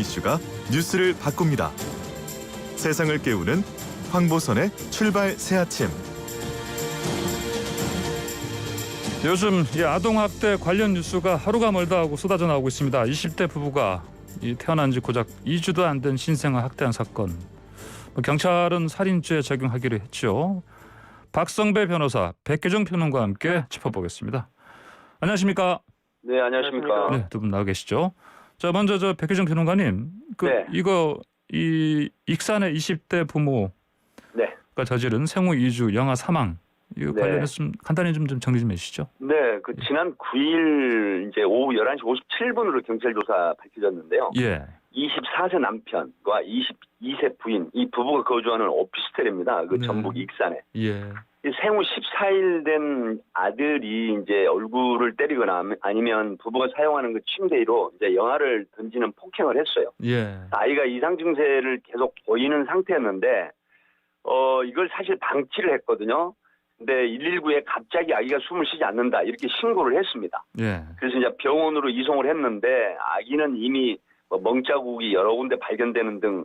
이슈가 뉴스를 바꿉니다. 세상을 깨우는 황보선의 출발 새아침. 요즘 이 아동학대 관련 뉴스가 하루가 멀다 하고 쏟아져 나오고 있습니다. 20대 부부가 태어난 지 고작 2주도 안 된 신생아 학대한 사건. 경찰은 살인죄 적용하기로 했죠. 박성배 변호사, 백혜정 평론가와 함께 짚어보겠습니다. 안녕하십니까? 네, 안녕하십니까? 네, 두 분 나와 계시죠. 자, 먼저 백혜정 평론가님, 네. 이 익산의 20대 부모가 네. 저지른 생후 2주 영아 사망. 이거 네. 관련해서 좀 간단히 좀 정리 좀 해주시죠. 네, 지난 9일 이제 오후 11시 57분으로 경찰 조사 밝혀졌는데요. 예. 24세 남편과 22세 부인, 이 부부가 거주하는 오피스텔입니다. 네. 전북 익산에. 예. 이 생후 14일 된 아들이 이제 얼굴을 때리거나 아니면 부부가 사용하는 그 침대 위로 이제 영화를 던지는 폭행을 했어요. 예. 아이가 이상 증세를 계속 보이는 상태였는데, 이걸 사실 방치를 했거든요. 근데 119에 갑자기 아기가 숨을 쉬지 않는다 이렇게 신고를 했습니다. 예. 그래서 이제 병원으로 이송을 했는데 아기는 이미 멍자국이 여러 군데 발견되는 등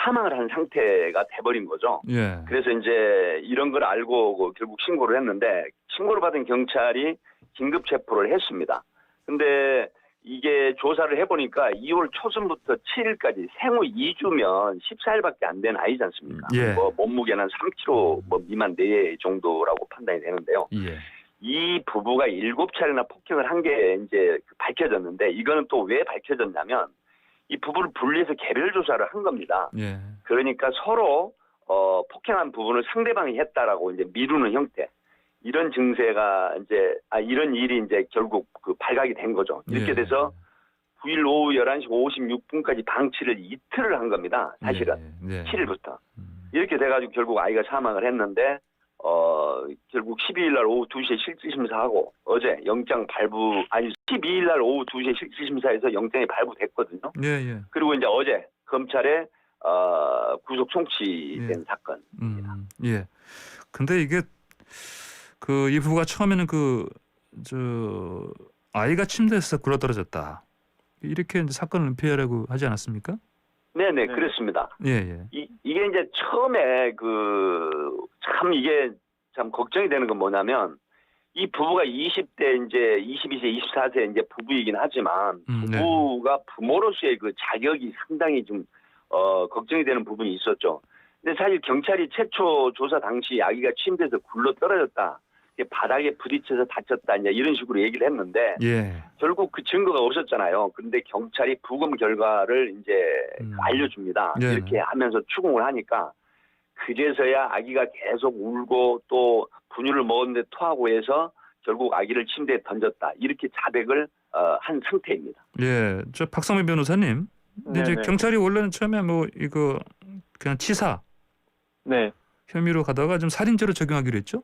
사망을 한 상태가 돼버린 거죠. 예. 그래서 이제 이런 걸 알고 결국 신고를 했는데 신고를 받은 경찰이 긴급 체포를 했습니다. 근데 이게 조사를 해보니까 2월 초순부터 7일까지 생후 2주면 14일밖에 안 된 아이지 않습니까? 예. 몸무게는 3kg 미만 내외 정도라고 판단이 되는데요. 예. 이 부부가 7차례나 폭행을 한 게 이제 밝혀졌는데 이거는 또 왜 밝혀졌냐면 이 부부를 분리해서 개별 조사를 한 겁니다. 예. 그러니까 서로 폭행한 부분을 상대방이 했다라고 이제 미루는 형태. 이런 증세가 이제 이런 일이 이제 결국 발각이 된 거죠. 이렇게 예. 돼서 9일 오후 11시 56분까지 방치를 이틀을 한 겁니다. 사실은 예. 7일부터. 이렇게 돼가지고 결국 아이가 사망을 했는데 결국 12일 날 오후 2시에 실질심사하고 어제 영장 발부 12일 날 오후 2시에 실질심사에서 영장이 발부됐거든요. 예. 그리고 이제 어제 검찰에 구속 송치된 사건입니다. 예. 근데 이게 이 부부가 처음에는 아이가 침대에서 굴러떨어졌다 이렇게 이제 사건을 은폐하려고 하지 않았습니까? 네네, 그렇습니다. 예. 이게 이제 처음에 참 이게 참 걱정이 되는 건 뭐냐면 이 부부가 20대 이제 22세, 24세 이제 부부이긴 하지만 부부가 부모로서의 그 자격이 상당히 좀 걱정이 되는 부분이 있었죠. 근데 사실 경찰이 최초 조사 당시 아기가 침대에서 굴러 떨어졌다. 바닥에 부딪혀서 다쳤다 이제 이런 식으로 얘기를 했는데 결국 그 증거가 없었잖아요. 그런데 경찰이 부검 결과를 이제 알려줍니다. 이렇게 하면서 추궁을 하니까 그제서야 아기가 계속 울고 또 분유를 먹었는데 토하고 해서 결국 아기를 침대에 던졌다. 이렇게 자백을 한 상태입니다. 예, 저 박성민 변호사님. 근데 이제 경찰이 원래는 처음에 이거 그냥 치사 혐의로 가다가 좀 살인죄로 적용하기로 했죠?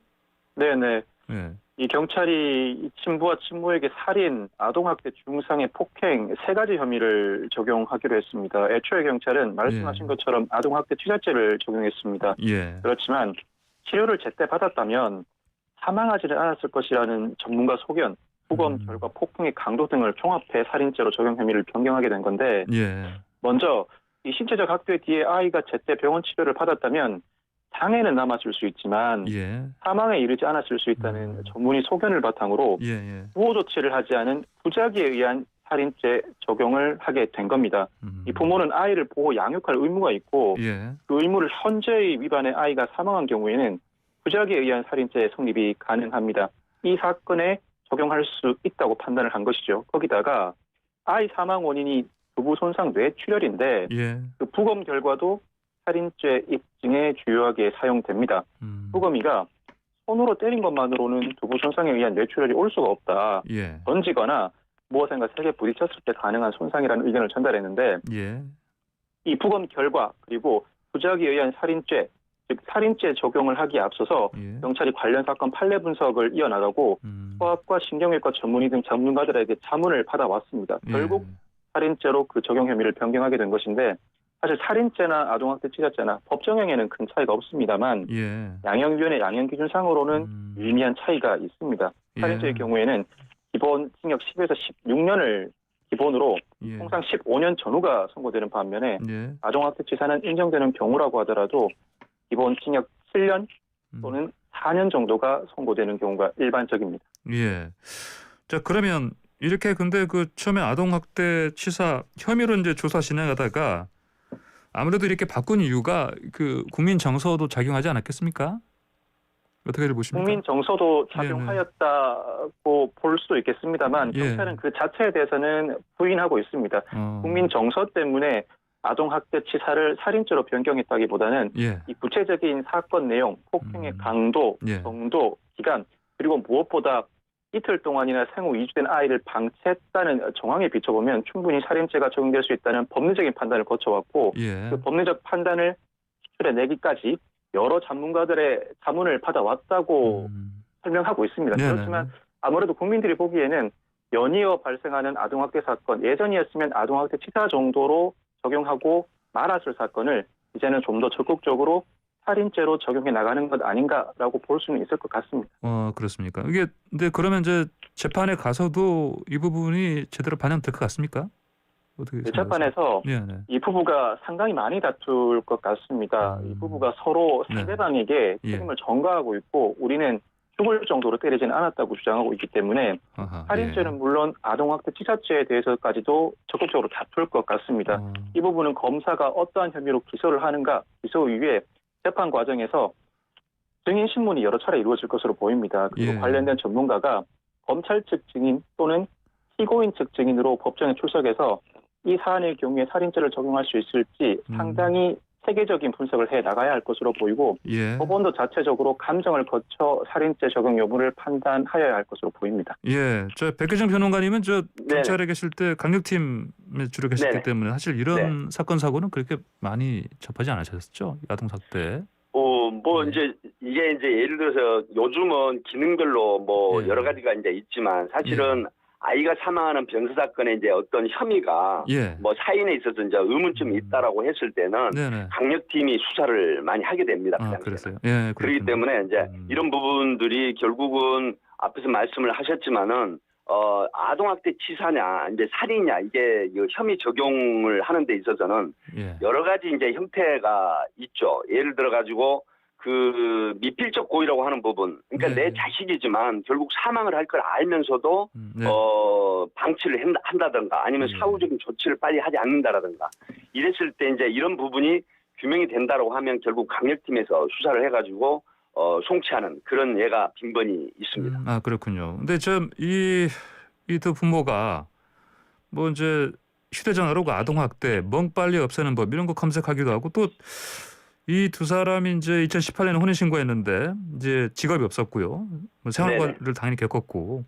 네네. 예. 이 경찰이 이 친부와 친모에게 살인, 아동학대, 중상해, 폭행 3가지 혐의를 적용하기로 했습니다. 애초에 경찰은 말씀하신 것처럼 아동학대 투자죄를 적용했습니다. 예. 그렇지만 치료를 제때 받았다면 사망하지는 않았을 것이라는 전문가 소견, 부검 결과 폭풍의 강도 등을 종합해 살인죄로 적용 혐의를 변경하게 된 건데 먼저 이 신체적 학대 뒤에 아이가 제때 병원 치료를 받았다면 장애는 남았을 수 있지만 사망에 이르지 않았을 수 있다는 전문의 소견을 바탕으로 보호 조치를 하지 않은 부작위에 의한 살인죄 적용을 하게 된 겁니다. 이 부모는 아이를 보호 양육할 의무가 있고 그 의무를 현저히 위반해 아이가 사망한 경우에는 부작위에 의한 살인죄 성립이 가능합니다. 이 사건에 적용할 수 있다고 판단을 한 것이죠. 거기다가 아이 사망 원인이 부부 손상 뇌출혈인데 그 부검 결과도 살인죄 입증에 주요하게 사용됩니다. 부검이가 손으로 때린 것만으로는 두부 손상에 의한 뇌출혈이 올 수가 없다. 던지거나 무엇인가 세게 부딪혔을 때 가능한 손상이라는 의견을 전달했는데 이 부검 결과 그리고 부작위에 의한 살인죄, 즉 살인죄 적용을 하기에 앞서서 경찰이 관련 사건 판례 분석을 이어나가고 소아과 신경외과 전문의 등 전문가들에게 자문을 받아왔습니다. 결국 살인죄로 그 적용 혐의를 변경하게 된 것인데 사실 살인죄나 아동학대 치자죄나 법정형에는 큰 차이가 없습니다만 양형위원회 양형기준상으로는 미미한 차이가 있습니다. 살인죄의 경우에는 기본 징역 10에서 16년을 기본으로 예. 통상 15년 전후가 선고되는 반면에 예. 아동학대 치사는 인정되는 경우라고 하더라도 기본 징역 7년 또는 4년 정도가 선고되는 경우가 일반적입니다. 예. 자, 그러면 이렇게 근데 그 처음에 아동학대 치사 혐의로 이제 조사 진행하다가 아무래도 이렇게 바꾼 이유가 그 국민 정서도 작용하지 않았겠습니까? 어떻게 보십니까? 국민 정서도 작용하였다고 볼 수도 있겠습니다만 예. 경찰은 그 자체에 대해서는 부인하고 있습니다. 국민 정서 때문에 아동학대 치사를 살인죄로 변경했다기보다는 예. 이 구체적인 사건 내용, 폭행의 강도, 예. 정도, 기간, 그리고 무엇보다 이틀 동안이나 생후 2주 된 아이를 방치했다는 정황에 비춰보면 충분히 살인죄가 적용될 수 있다는 법리적인 판단을 거쳐왔고 예. 그 법리적 판단을 추출해내기까지 여러 전문가들의 자문을 받아왔다고 설명하고 있습니다. 네네. 그렇지만 아무래도 국민들이 보기에는 연이어 발생하는 아동학대 사건, 예전이었으면 아동학대 치사 정도로 적용하고 말았을 사건을 이제는 좀 더 적극적으로 살인죄로 적용해 나가는 것 아닌가라고 볼 수는 있을 것 같습니다. 그렇습니까? 이게 근데 그러면 이제 재판에 가서도 이 부분이 제대로 반영될 것 같습니까? 어떻게 재판에서 네네. 이 부부가 상당히 많이 다툴 것 같습니다. 이 부부가 서로 상대방에게 책임을 전가하고 있고 우리는 죽을 정도로 때리지는 않았다고 주장하고 있기 때문에 살인죄는 물론 아동학대 치사죄에 대해서까지도 적극적으로 다툴 것 같습니다. 이 부분은 검사가 어떠한 혐의로 기소를 하는가, 기소 이후에 재판 과정에서 증인 신문이 여러 차례 이루어질 것으로 보입니다. 그리고 관련된 전문가가 검찰 측 증인 또는 피고인 측 증인으로 법정에 출석해서 이 사안의 경우에 살인죄를 적용할 수 있을지 상당히 세계적인 분석을 해 나가야 할 것으로 보이고 법원도 자체적으로 감정을 거쳐 살인죄 적용 여부를 판단하여야 할 것으로 보입니다. 예, 저 백혜정 변호사님은 저 경찰에 계실 때 강력팀에 주로 계셨기 때문에 사실 이런 사건 사고는 그렇게 많이 접하지 않으셨죠? 아동학대. 이제 이게 이제 예를 들어서 요즘은 기능별로 여러 가지가 이제 있지만 사실은 아이가 사망하는 병사 사건에 이제 어떤 혐의가 사인에 있어서 이제 의문점이 있다라고 했을 때는 강력팀이 수사를 많이 하게 됩니다. 그랬어요. 그렇기 때문에 이제 이런 부분들이 결국은 앞에서 말씀을 하셨지만은 아동학대 치사냐 이제 살인이냐 이게 혐의 적용을 하는 데 있어서는 여러 가지 이제 형태가 있죠. 예를 들어 가지고 그 미필적 고의라고 하는 부분, 그러니까 내 자식이지만 결국 사망을 할 걸 알면서도 방치를 한다든가 아니면 사후적인 조치를 빨리 하지 않는다라든가 이랬을 때 이제 이런 부분이 규명이 된다라고 하면 결국 강력팀에서 수사를 해가지고 송치하는 그런 예가 빈번히 있습니다. 그렇군요. 근데 이 두 부모가 뭐 이제 휴대전화로 아동학대, 멍 빨리 없애는 법 이런 거 검색하기도 하고 또 이 두 사람이 이제 2018년에 혼인신고했는데 이제 직업이 없었고요. 생활고를 당연히 겪었고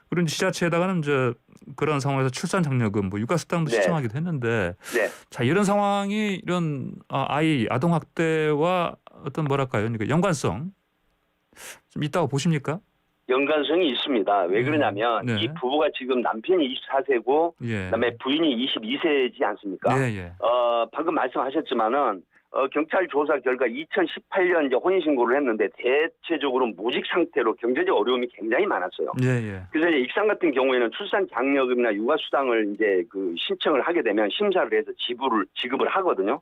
그리고 이제 지자체에다가는 이제 그런 상황에서 출산 장려금, 육아수당도 신청하기도 했는데 자 이런 상황이 이런 아동학대와 어떤 뭐랄까요, 연관성 좀 있다고 보십니까? 연관성이 있습니다. 왜 그러냐면 이 부부가 지금 남편이 24세고 그다음에 부인이 22세지 않습니까? 방금 말씀하셨지만은 경찰 조사 결과 2018년 이제 혼인신고를 했는데 대체적으로 무직 상태로 경제적 어려움이 굉장히 많았어요. 그래서 이제 익산 같은 경우에는 출산 장려금이나 육아수당을 이제 그 신청을 하게 되면 심사를 해서 지급을 하거든요.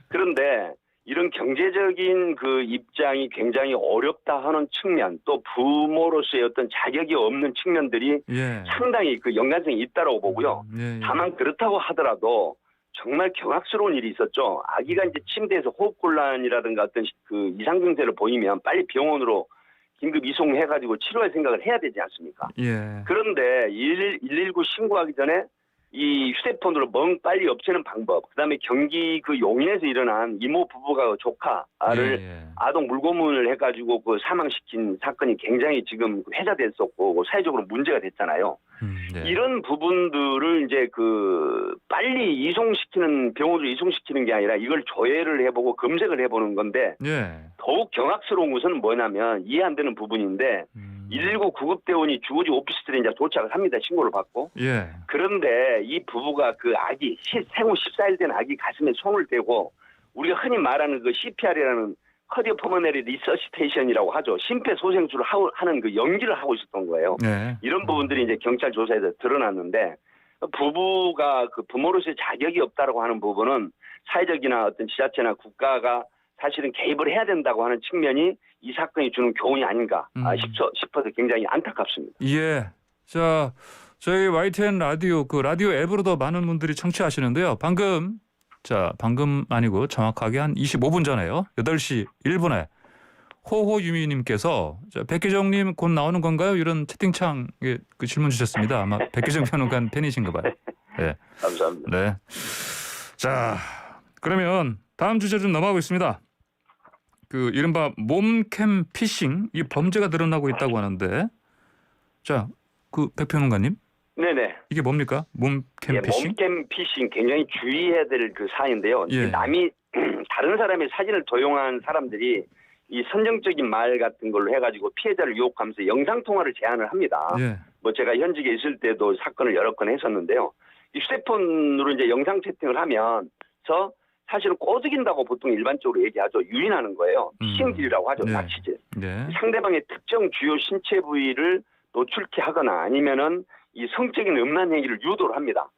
그런데 이런 경제적인 그 입장이 굉장히 어렵다 하는 측면, 또 부모로서의 어떤 자격이 없는 측면들이 상당히 그 연관성이 있다고 보고요. 다만 그렇다고 하더라도 정말 경악스러운 일이 있었죠. 아기가 이제 침대에서 호흡곤란이라든가 어떤 그 이상 증세를 보이면 빨리 병원으로 긴급 이송해가지고 치료할 생각을 해야 되지 않습니까? 그런데 119 신고하기 전에 이 휴대폰으로 멍 빨리 없애는 방법, 그다음에 경기 그 용인에서 일어난 이모 부부가 조카를 아동 물고문을 해가지고 그 사망시킨 사건이 굉장히 지금 회자됐었고 사회적으로 문제가 됐잖아요. 이런 부분들을 이제 그 빨리 이송시키는 병원으로 이송시키는 게 아니라 이걸 조회를 해보고 검색을 해보는 건데 더욱 경악스러운 것은 뭐냐면 이해 안 되는 부분인데 119 구급대원이 주거지 오피스텔에 이제 도착을 합니다. 신고를 받고. 그런데 이 부부가 그 아기 생후 14일 된 아기 가슴에 손을 대고 우리가 흔히 말하는 그 CPR이라는 커디오퍼머너리 리서시테이션이라고 하죠. 심폐소생술을 하는 그 연기를 하고 있었던 거예요. 이런 부분들이 이제 경찰 조사에서 드러났는데 부부가 그 부모로서의 자격이 없다라고 하는 부분은 사회적이나 어떤 지자체나 국가가 사실은 개입을 해야 된다고 하는 측면이 이 사건이 주는 교훈이 아닌가 싶어서 굉장히 안타깝습니다. 예. 자, 저희 YTN 라디오 그 라디오 앱으로도 많은 분들이 청취하시는데요. 방금 아니고 정확하게 한 25분 전에요. 8시 1분에 호호유미님께서 백기정님 곧 나오는 건가요? 이런 채팅창에 그 질문 주셨습니다. 아마 백기정 평론가 팬이신가 봐요. 네. 감사합니다. 네. 자, 그러면 다음 주제 좀 넘어가겠습니다. 그 이른바 몸캠 피싱 이 범죄가 늘어나고 있다고 하는데, 자, 그 백평론가님, 네네. 이게 뭡니까? 몸캠 피싱? 몸캠 피싱 굉장히 주의해야 될 그 사안인데요. 예. 남이 다른 사람의 사진을 도용한 사람들이 이 선정적인 말 같은 걸로 해가지고 피해자를 유혹하면서 영상 통화를 제안을 합니다. 예. 뭐 제가 현직에 있을 때도 사건을 여러 건 했었는데요. 이 휴대폰으로 이제 영상 채팅을 하면서 사실은 꼬드긴다고 보통 일반적으로 얘기하죠. 유인하는 거예요. 피싱질이라고 하죠. 네. 납치질. 네. 상대방의 특정 주요 신체 부위를 노출케 하거나 아니면은 이 성적인 음란 행위를 유도를 합니다.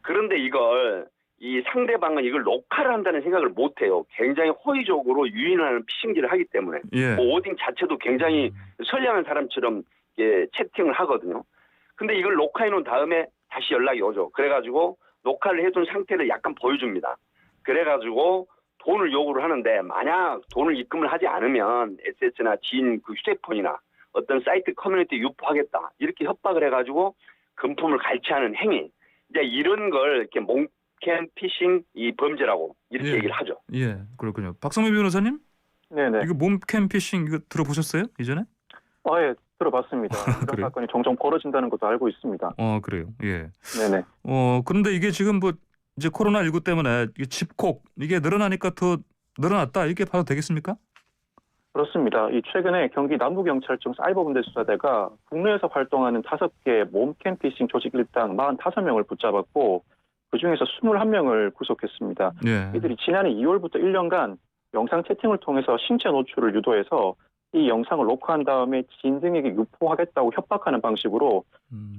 그런데 이 상대방은 이걸 녹화를 한다는 생각을 못 해요. 굉장히 허위적으로 유인하는 피싱질을 하기 때문에. 예. 뭐 오딩 자체도 굉장히 선량한 사람처럼 채팅을 하거든요. 근데 이걸 녹화해 놓은 다음에 다시 연락이 오죠. 그래가지고 녹화를 해둔 상태를 약간 보여줍니다. 그래가지고 돈을 요구를 하는데 만약 돈을 입금을 하지 않으면 SS나 지인 그 휴대폰이나 어떤 사이트 커뮤니티에 유포하겠다 이렇게 협박을 해가지고 금품을 갈취하는 행위, 이제 이런 걸 이렇게 몸캠 피싱 이 범죄라고 이렇게 예. 얘기를 하죠. 예, 그렇군요. 박성민 변호사님, 네네. 이거 몸캠 피싱 이거 들어보셨어요? 이전에? 예, 들어봤습니다. 이런 그래요? 사건이 종종 벌어진다는 것도 알고 있습니다. 그래요. 예. 네네. 그런데 이게 지금 뭐 이제 코로나19 때문에 이게 집콕 이게 늘어나니까 더 늘어났다 이렇게 봐도 되겠습니까? 그렇습니다. 이 최근에 경기 남부경찰청 사이버범죄 수사대가 국내에서 활동하는 5개 몸캠 피싱 조직 일당 45명을 붙잡았고 그중에서 21명을 구속했습니다. 예. 이들이 지난해 2월부터 1년간 영상 채팅을 통해서 신체 노출을 유도해서 이 영상을 녹화한 다음에 지인 등에게 유포하겠다고 협박하는 방식으로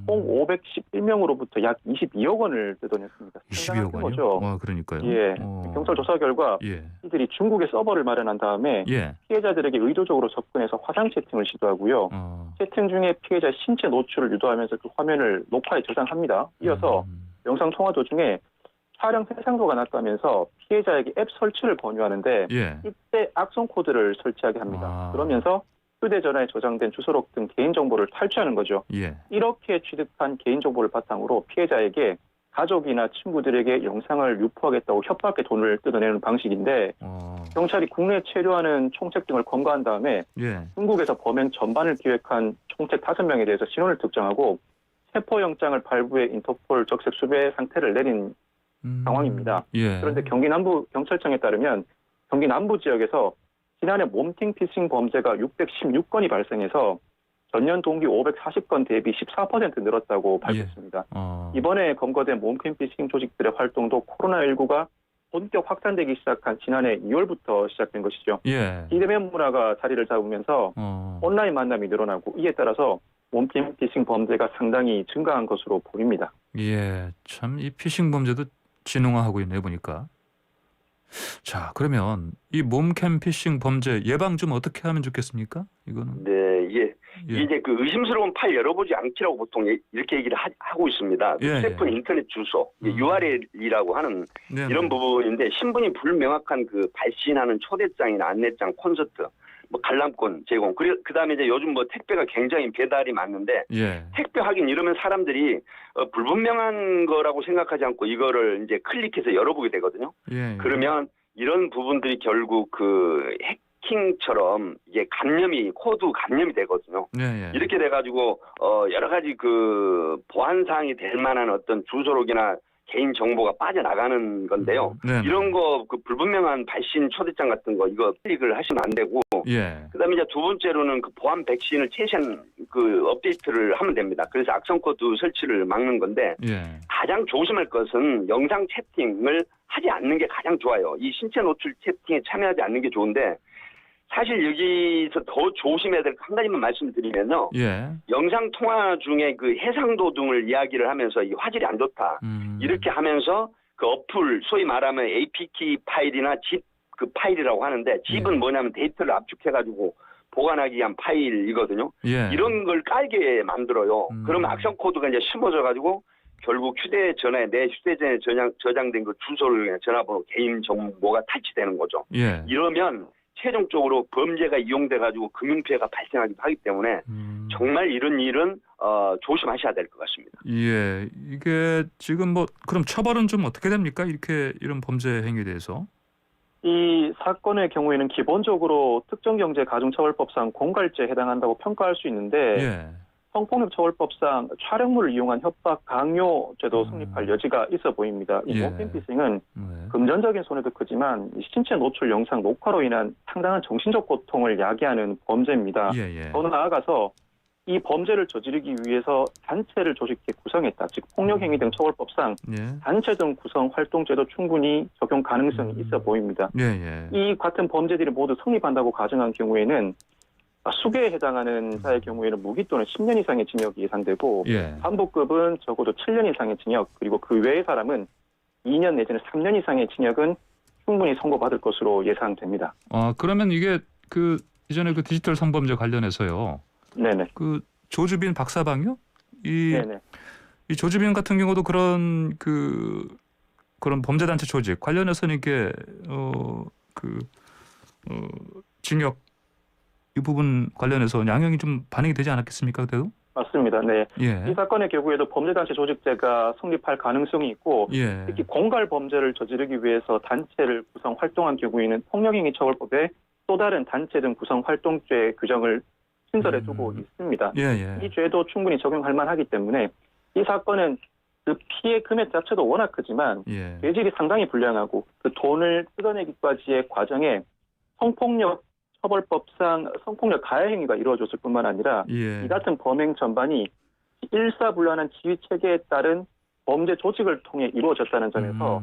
총 511명으로부터 약 22억 원을 뜯어냈습니다. 22억 원이요? 거죠. 그러니까요. 예. 경찰 조사 결과 예. 이들이 중국에 서버를 마련한 다음에 예. 피해자들에게 의도적으로 접근해서 화상 채팅을 시도하고요. 채팅 중에 피해자 신체 노출을 유도하면서 그 화면을 녹화에 저장합니다. 이어서 영상 통화 도중에 촬영 해상도가 낮다면서 피해자에게 앱 설치를 권유하는데 예. 이때 악성 코드를 설치하게 합니다. 그러면서 휴대전화에 저장된 주소록 등 개인정보를 탈취하는 거죠. 예. 이렇게 취득한 개인정보를 바탕으로 피해자에게 가족이나 친구들에게 영상을 유포하겠다고 협박해 돈을 뜯어내는 방식인데 경찰이 국내에 체류하는 총책 등을 검거한 다음에 예. 중국에서 범행 전반을 기획한 총책 5명에 대해서 신원을 특정하고 체포영장을 발부해 인터폴 적색 수배 상태를 내린 상황입니다. 예. 그런데 경기 남부 경찰청에 따르면 경기 남부 지역에서 지난해 몸캠 피싱 범죄가 616건이 발생해서 전년 동기 540건 대비 14% 늘었다고 밝혔습니다. 이번에 검거된 몸캠 피싱 조직들의 활동도 코로나19가 본격 확산되기 시작한 지난해 2월부터 시작된 것이죠. 예. 비대면 문화가 자리를 잡으면서 온라인 만남이 늘어나고 이에 따라서 몸캠 피싱 범죄가 상당히 증가한 것으로 보입니다. 예, 참 이 피싱 범죄도 진흥화하고 있네요 보니까. 자, 그러면 이 몸캠 피싱 범죄 예방 좀 어떻게 하면 좋겠습니까? 이거는. 네, 예. 예. 이제 그 의심스러운 파일 열어보지 않기라고 보통 이렇게 얘기를 하고 있습니다. 예, 휴대폰 인터넷 주소, URL이라고 하는 네, 이런 부분인데 신분이 불명확한 그 발신하는 초대장이나 안내장, 콘서트, 뭐 관람권 제공. 그다음에 이제 요즘 뭐 택배가 굉장히 배달이 많은데 예. 택배 확인 이러면 사람들이 불분명한 거라고 생각하지 않고 이거를 이제 클릭해서 열어보게 되거든요. 예. 그러면 이런 부분들이 결국 그 해킹처럼 이게 코드 감염이 되거든요. 예, 예. 이렇게 돼가지고 여러 가지 그 보안 사항이 될 만한 어떤 주소록이나 개인 정보가 빠져나가는 건데요. 네. 이런 거 그 불분명한 발신 초대장 같은 거 이거 클릭을 하시면 안 되고. 예. 그다음에 이제 두 번째로는 그 보안 백신을 최신 그 업데이트를 하면 됩니다. 그래서 악성 코드 설치를 막는 건데 예. 가장 조심할 것은 영상 채팅을 하지 않는 게 가장 좋아요. 이 신체 노출 채팅에 참여하지 않는 게 좋은데 사실 여기서 더 조심해야 될 한 가지만 말씀드리면요. 예. 영상 통화 중에 그 해상도 등을 이야기를 하면서 이 화질이 안 좋다. 이렇게 하면서 그 어플 소위 말하면 APK 파일이나 집 그 파일이라고 하는데 집은 예. 뭐냐면 데이터를 압축해가지고 보관하기 위한 파일이거든요. 예. 이런 걸 깔게 만들어요. 그러면 악성 코드가 이제 심어져가지고 결국 휴대전화에 내 휴대전화에 저장된 그 주소를 전화번호 개인 정보가 탈취되는 거죠. 예. 이러면 최종적으로 범죄가 이용돼가지고 금융피해가 발생하기도 하기 때문에 정말 이런 일은 조심하셔야 될 것 같습니다. 예, 이게 지금 뭐 그럼 처벌은 좀 어떻게 됩니까? 이런 범죄 행위에 대해서? 이 사건의 경우에는 기본적으로 특정경제가중처벌법상 공갈죄에 해당한다고 평가할 수 있는데 예. 성폭력처벌법상 촬영물을 이용한 협박 강요죄도 성립할 여지가 있어 보입니다. 이 예. 모캠피싱은 네. 금전적인 손해도 크지만 신체 노출 영상 녹화로 인한 상당한 정신적 고통을 야기하는 범죄입니다. 예. 더 나아가서 이 범죄를 저지르기 위해서 단체를 조직해 구성했다. 즉 폭력행위 등 처벌법상 예. 단체 등 구성 활동죄도 충분히 적용 가능성이 있어 보입니다. 예. 이 같은 범죄들이 모두 성립한다고 가정한 경우에는 수괴에 해당하는 자의 경우에는 무기 또는 10년 이상의 징역이 예상되고 예. 반복급은 적어도 7년 이상의 징역 그리고 그 외의 사람은 2년 내지는 3년 이상의 징역은 충분히 선고받을 것으로 예상됩니다. 그러면 이게 그 이전에 그 디지털 성범죄 관련해서요. 네네. 그 조주빈 박사방요? 네네. 이 조주빈 같은 경우도 그런 범죄단체 조직 관련해서는 이게 징역 이 부분 관련해서 양형이 좀 반영이 되지 않았겠습니까? 그때도? 맞습니다. 네. 예. 이 사건의 경우에도 범죄단체 조직죄가 성립할 가능성이 있고 예. 특히 공갈 범죄를 저지르기 위해서 단체를 구성 활동한 경우에는 폭력행위 처벌법에 또 다른 단체 등 구성 활동죄 규정을 신설해 두고 있습니다. 예. 이 죄도 충분히 적용할 만하기 때문에 이 사건은 그 피해 금액 자체도 워낙 크지만 예. 죄질이 상당히 불량하고 그 돈을 뜯어내기까지의 과정에 성폭력 처벌법상 성폭력 가해 행위가 이루어졌을 뿐만 아니라 예. 이 같은 범행 전반이 일사불란한 지휘 체계에 따른 범죄 조직을 통해 이루어졌다는 점에서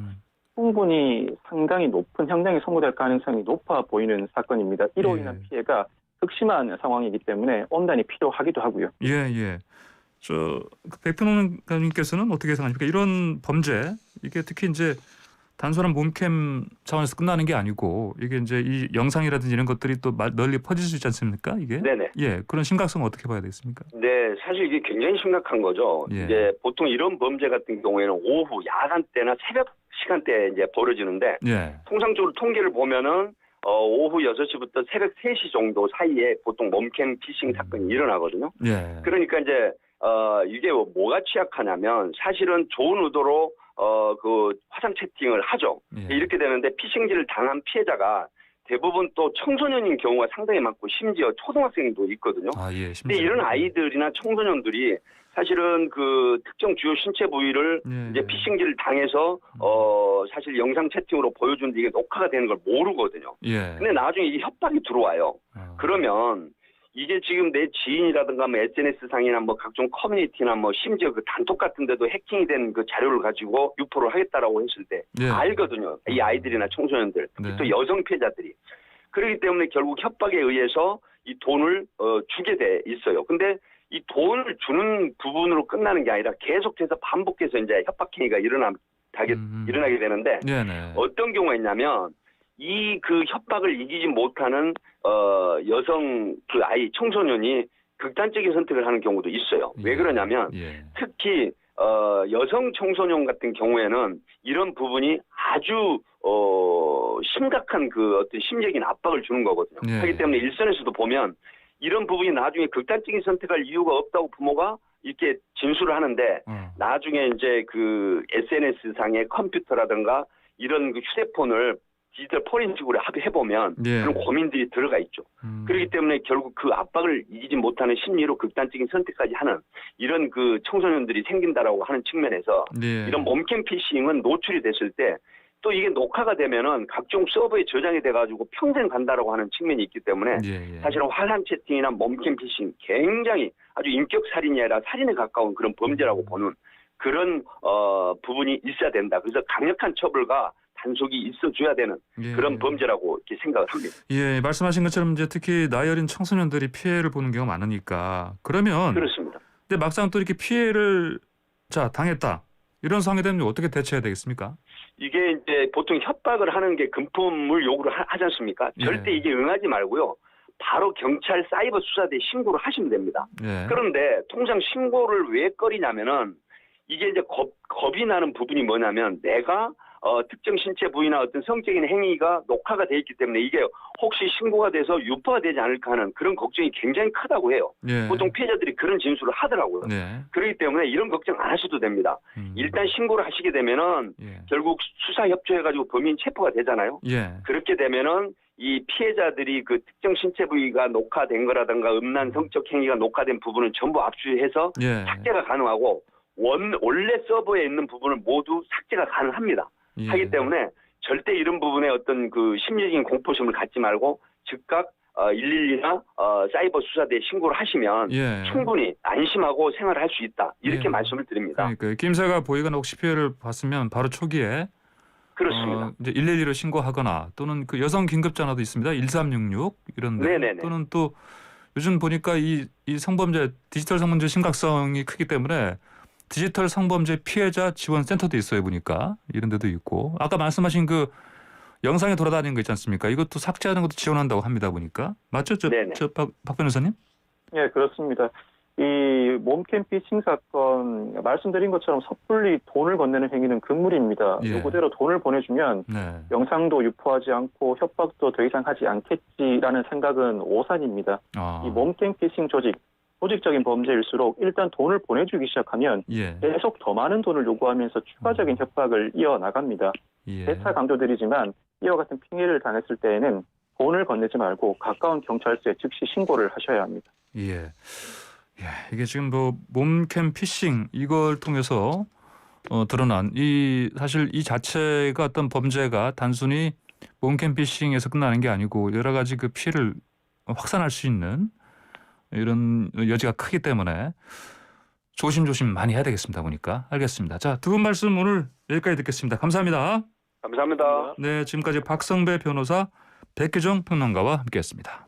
충분히 상당히 높은 형량이 선고될 가능성이 높아 보이는 사건입니다. 이로 인한 피해가 극심한 상황이기 때문에 엄단이 필요하기도 하고요. 예. 백표님께서는 어떻게 생각하십니까? 이런 범죄 이게 특히 이제 단순한 몸캠 차원에서 끝나는 게 아니고 이게 이제 이 영상이라든지 이런 것들이 또 널리 퍼질 수 있지 않습니까? 이게? 네네. 예, 그런 심각성 어떻게 봐야 되겠습니까? 네, 사실 이게 굉장히 심각한 거죠. 예. 이제 보통 이런 범죄 같은 경우에는 오후 야간 때나 새벽 시간대에 이제 벌어지는데 예. 통상적으로 통계를 보면은 오후 6시부터 새벽 3시 정도 사이에 보통 몸캠 피싱 사건이 일어나거든요. 예. 그러니까 이제 이게 뭐가 취약하냐면 사실은 좋은 의도로 그 화상 채팅을 하죠. 예. 이렇게 되는데 피싱지를 당한 피해자가 대부분 또 청소년인 경우가 상당히 많고 심지어 초등학생도 있거든요. 예. 근데 이런 아이들이나 청소년들이 사실은 그 특정 주요 신체 부위를 이제 피싱지를 당해서 사실 영상 채팅으로 보여주는데 이게 녹화가 되는 걸 모르거든요. 예. 근데 나중에 이게 협박이 들어와요. 그러면 이게 지금 내 지인이라든가 뭐 SNS 상이나 뭐 각종 커뮤니티나 뭐 심지어 그 단톡 같은 데도 해킹이 된 그 자료를 가지고 유포를 하겠다라고 했을 때 알거든요. 이 아이들이나 청소년들, 또 여성 피해자들이. 그렇기 때문에 결국 협박에 의해서 이 돈을 주게 돼 있어요. 근데 이 돈을 주는 부분으로 끝나는 게 아니라 계속해서 반복해서 이제 협박 행위가 일어나게 되는데 어떤 경우가 있냐면 이 그 협박을 이기지 못하는 여성 그 아이 청소년이 극단적인 선택을 하는 경우도 있어요. 왜 그러냐면 특히 여성 청소년 같은 경우에는 이런 부분이 아주 심각한 그 어떤 심리적인 압박을 주는 거거든요. 그렇기 때문에 일선에서도 보면 이런 부분이 나중에 극단적인 선택할 이유가 없다고 부모가 이렇게 진술을 하는데 나중에 이제 그 SNS 상의 컴퓨터라든가 이런 그 휴대폰을 디지털 포렌식으로 해보면 그런 고민들이 들어가 있죠. 그렇기 때문에 결국 그 압박을 이기지 못하는 심리로 극단적인 선택까지 하는 이런 그 청소년들이 생긴다라고 하는 측면에서 이런 몸캠 피싱은 노출이 됐을 때 또 이게 녹화가 되면은 각종 서버에 저장이 돼가지고 평생 간다라고 하는 측면이 있기 때문에 사실은 화상 채팅이나 몸캠 피싱 굉장히 아주 인격 살인이 아니라 살인에 가까운 그런 범죄라고 보는 그런 부분이 있어야 된다. 그래서 강력한 처벌과 단속이 있어줘야 되는 예. 그런 범죄라고 이렇게 생각을 합니다. 예, 말씀하신 것처럼 이제 특히 나이 어린 청소년들이 피해를 보는 경우가 많으니까 그러면 그렇습니다. 근데 막상 또 이렇게 피해를 당했다 이런 상황이 되면 어떻게 대처해야 되겠습니까? 이게 이제 보통 협박을 하는 게 금품을 요구를 하지 않습니까? 예. 절대 이게 응하지 말고요. 바로 경찰 사이버 수사대에 신고를 하시면 됩니다. 예. 그런데 통상 신고를 왜 꺼리냐면은 이게 이제 겁이 나는 부분이 뭐냐면 내가 특정 신체 부위나 어떤 성적인 행위가 녹화가 돼 있기 때문에 이게 혹시 신고가 돼서 유포가 되지 않을까 하는 그런 걱정이 굉장히 크다고 해요. 예. 보통 피해자들이 그런 진술을 하더라고요. 네. 그렇기 때문에 이런 걱정 안 하셔도 됩니다. 일단 신고를 하시게 되면은 예. 결국 수사 협조해가지고 범인 체포가 되잖아요. 예. 그렇게 되면은 이 피해자들이 그 특정 신체 부위가 녹화된 거라든가 음란 성적 행위가 녹화된 부분은 전부 압수해서 예. 삭제가 가능하고 원래 서버에 있는 부분을 모두 삭제가 가능합니다. 예. 하기 때문에 절대 이런 부분에 어떤 그 심리적인 공포심을 갖지 말고 즉각 112나 사이버 수사대에 신고를 하시면 예. 충분히 안심하고 생활할 수 있다. 이렇게 예. 말씀을 드립니다. 그러니까 김새가 보이거나 혹시 피해를 봤으면 바로 초기에 그렇습니다. 이제 112로 신고하거나 또는 그 여성 긴급 전화도 있습니다. 1366 이런데 네네네. 또는 또 요즘 보니까 이 성범죄 디지털 성범죄 심각성이 크기 때문에 디지털 성범죄 피해자 지원 센터도 있어요 보니까 이런 데도 있고 아까 말씀하신 그 영상에 돌아다니는 거 있지 않습니까? 이것도 삭제하는 것도 지원한다고 합니다 보니까 맞죠, 박 변호사님? 예, 그렇습니다. 이 몸캠 피싱 사건 말씀드린 것처럼 섣불리 돈을 건네는 행위는 금물입니다. 예. 요거대로 돈을 보내주면 네. 영상도 유포하지 않고 협박도 더 이상 하지 않겠지라는 생각은 오산입니다. 이 몸캠 피싱 조직적인 범죄일수록 일단 돈을 보내주기 시작하면 예. 계속 더 많은 돈을 요구하면서 추가적인 협박을 이어나갑니다. 예. 재차 강조드리지만 이와 같은 피해를 당했을 때에는 돈을 건네지 말고 가까운 경찰서에 즉시 신고를 하셔야 합니다. 예. 예, 이게 지금 뭐 몸캠 피싱 이걸 통해서 드러난 사실 이 자체가 어떤 범죄가 단순히 몸캠 피싱에서 끝나는 게 아니고 여러 가지 그 피해를 확산할 수 있는 이런 여지가 크기 때문에 조심조심 많이 해야 되겠습니다. 보니까 알겠습니다. 자, 두 분 말씀 오늘 여기까지 듣겠습니다. 감사합니다. 감사합니다. 네, 지금까지 박성배 변호사, 백규정 평론가와 함께했습니다.